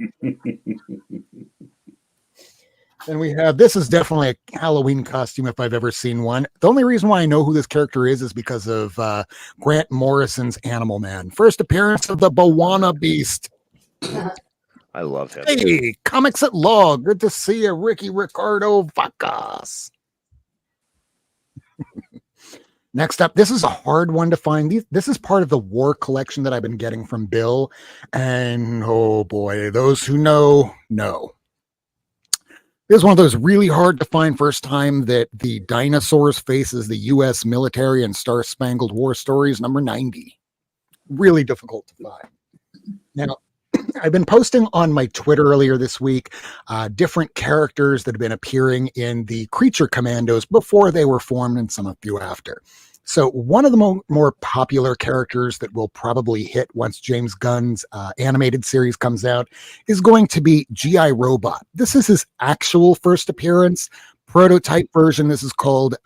And we have, this is definitely a Halloween costume if I've ever seen one. The only reason why I know who this character is because of Grant Morrison's Animal Man. First appearance of the Bawana Beast. I love him. Hey, Comics at Law. Good to see you, Ricky Ricardo Vacas. Next up, this is a hard one to find. This is part of the war collection that I've been getting from Bill. And oh boy, those who know. This is one of those really hard to find first time that the dinosaurs faces the U.S. military and Star Spangled War stories, number 90. Really difficult to find. Now, I've been posting on my Twitter earlier this week different characters that have been appearing in the Creature Commandos before they were formed and some a few after. So one of the more popular characters that will probably hit once James Gunn's animated series comes out is going to be G.I. Robot. This is his actual first appearance. Prototype version, this is called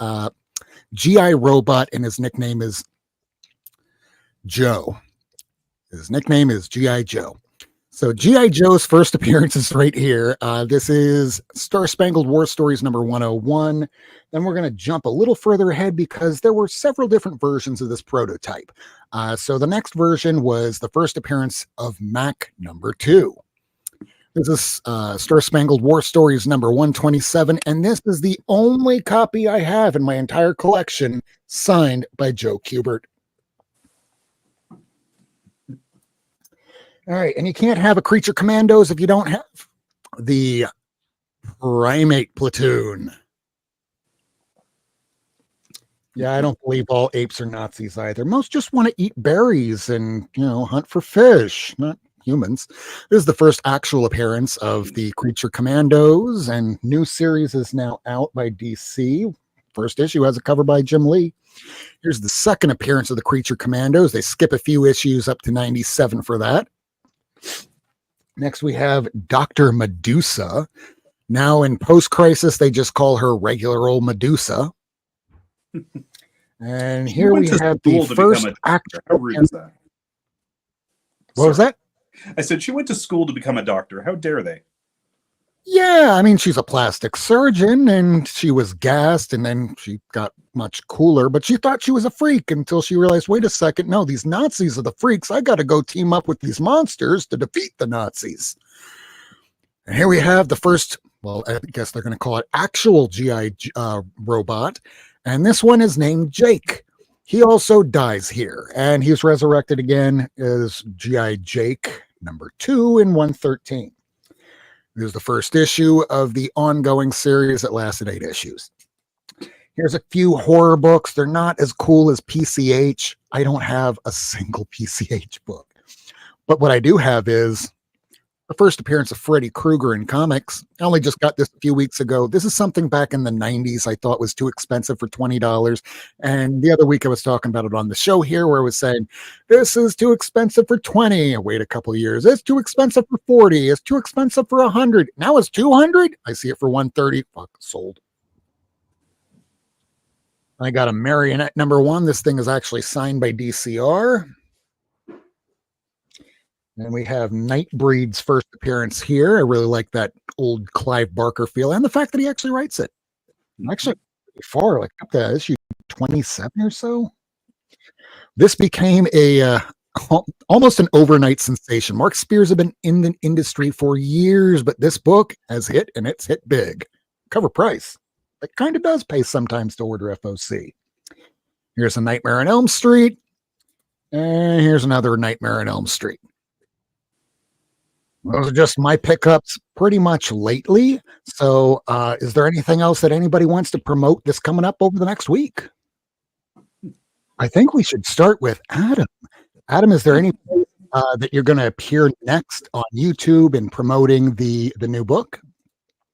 G.I. Robot, and his nickname is Joe. His nickname is G.I. Joe. So G.I. Joe's first appearance is right here. This is Star Spangled War Stories number 101. Then we're going to jump a little further ahead because there were several different versions of this prototype. So the next version was the first appearance of Mac number 2. This is Star Spangled War Stories number 127, and this is the only copy I have in my entire collection signed by Joe Kubert. All right, and you can't have a Creature Commandos if you don't have the Primate Platoon. Yeah, I don't believe all apes are Nazis either. Most just want to eat berries and, hunt for fish, not humans. This is the first actual appearance of the Creature Commandos, and new series is now out by DC. First issue has a cover by Jim Lee. Here's the second appearance of the Creature Commandos. They skip a few issues up to 97 for that. Next, we have Dr. Medusa. Now, in post-crisis, they just call her regular old Medusa. And here we have the first actor. How rude is that? What was that? I said she went to school to become a doctor. How dare they? Yeah, I mean, she's a plastic surgeon, and she was gassed, and then she got much cooler, but she thought she was a freak until she realized, wait a second, no, these Nazis are the freaks. I got to go team up with these monsters to defeat the Nazis. And here we have the first, well, I guess they're going to call it actual GI robot, and this one is named Jake. He also dies here, and he's resurrected again as GI Jake number 2 in 113. This is the first issue of the ongoing series that lasted 8 issues. Here's a few horror books. They're not as cool as PCH. I don't have a single PCH book. But what I do have is the first appearance of Freddy Krueger in comics. I only just got this a few weeks ago. This is something back in the 90s I thought was too expensive for $20. And the other week I was talking about it on the show here where I was saying, this is too expensive for 20. I wait a couple of years. It's too expensive for 40. It's too expensive for 100. Now it's 200. I see it for 130. Fuck, sold. I got a Marionette number 1. This thing is actually signed by DCR. And we have Nightbreed's first appearance here. I really like that old Clive Barker feel, and the fact that he actually writes it. Actually, far, like up to issue 27 or so. This became a almost an overnight sensation. Mark Spears had been in the industry for years, but this book has hit, and it's hit big. Cover price. It kind of does pay sometimes to order FOC. Here's a Nightmare on Elm Street, and here's another Nightmare on Elm Street. Those are just my pickups pretty much lately. So is there anything else that anybody wants to promote that's coming up over the next week? I think we should start with Adam. Adam, is there any that you're going to appear next on YouTube in promoting the new book?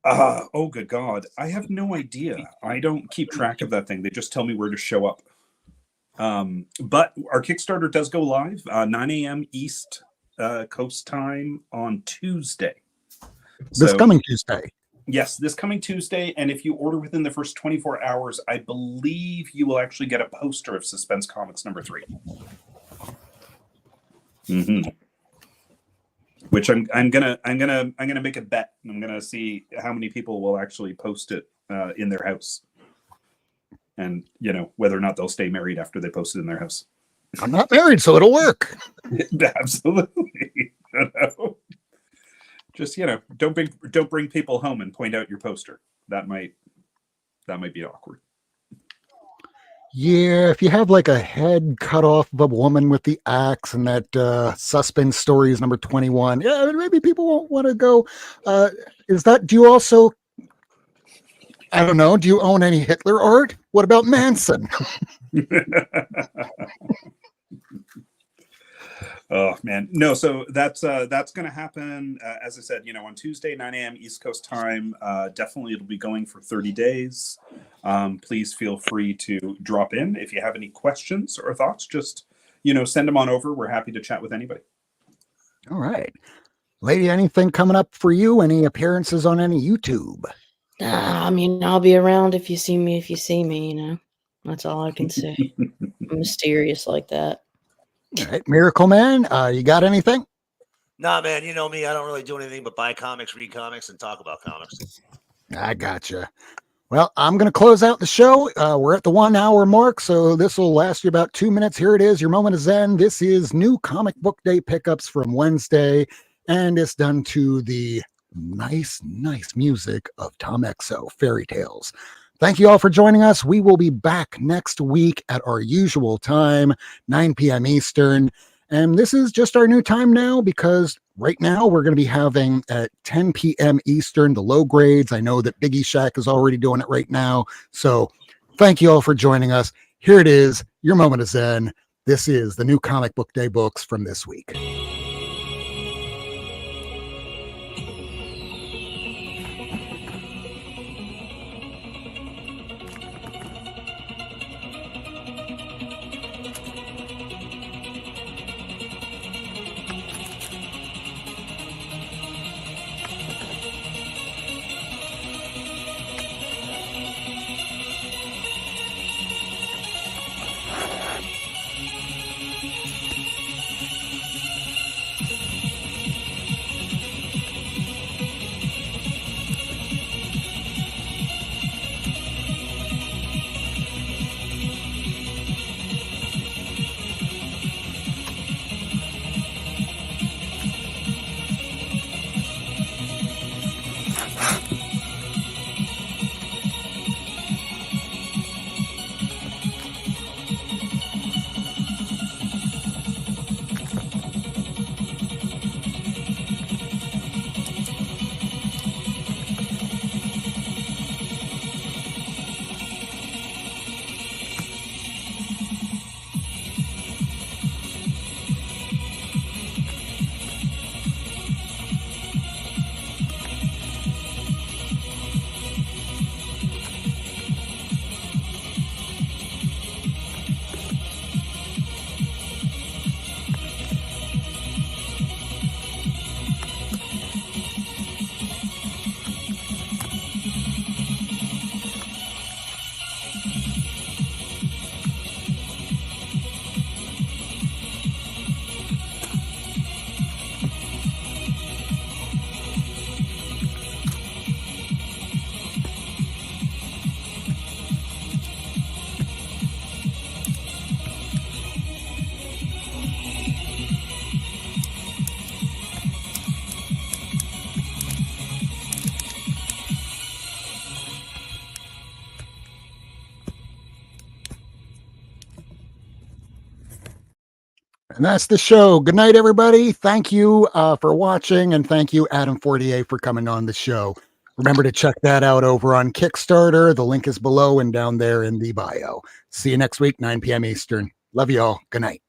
Oh, good God. I have no idea. I don't keep track of that thing. They just tell me where to show up. But our Kickstarter does go live 9 a.m. East Coast time on Tuesday. This coming Tuesday. Yes, this coming Tuesday. And if you order within the first 24 hours, I believe you will actually get a poster of Suspense Comics number 3. Mm-hmm. Which I'm gonna make a bet. I'm gonna see how many people will actually post it in their house, and whether or not they'll stay married after they post it in their house. I'm not married, so it'll work. Absolutely. Just don't bring people home and point out your poster. That might be awkward. Yeah, if you have like a head cut off of a woman with the axe and that Suspense Stories number 21, yeah, maybe people won't want to go. Do you also, I don't know, do you own any Hitler art? What about Manson? Oh man, no. So that's going to happen. As I said, on Tuesday, 9 a.m. East Coast time. Definitely, it'll be going for 30 days. Please feel free to drop in. If you have any questions or thoughts, just, send them on over. We're happy to chat with anybody. All right. Lady, anything coming up for you? Any appearances on any YouTube? I mean, I'll be around if you see me, That's all I can say. I'm mysterious like that. All right. Miracleman, you got anything? Nah, man, you know me. I don't really do anything but buy comics, read comics, and talk about comics. I gotcha. Well, I'm going to close out the show. We're at the 1 hour mark, so this will last you about 2 minutes. Here it is, your moment of zen. This is new comic book day pickups from Wednesday, and it's done to the nice music of Tom Exo, Fairy Tales. Thank you all for joining us. We will be back next week at our usual time, 9 p.m. Eastern. And this is just our new time now because right now we're going to be having at 10 p.m. Eastern the low grades. I know that Biggie Shack is already doing it right now. So thank you all for joining us. Here it is, your moment of zen. This is the new comic book day books from this week. And that's the show. Good night, everybody. Thank you for watching, and thank you, Adam Fortier, for coming on the show. Remember to check that out over on Kickstarter. The link is below and down there in the bio. See you next week, 9 p.m. Eastern. Love you all. Good night.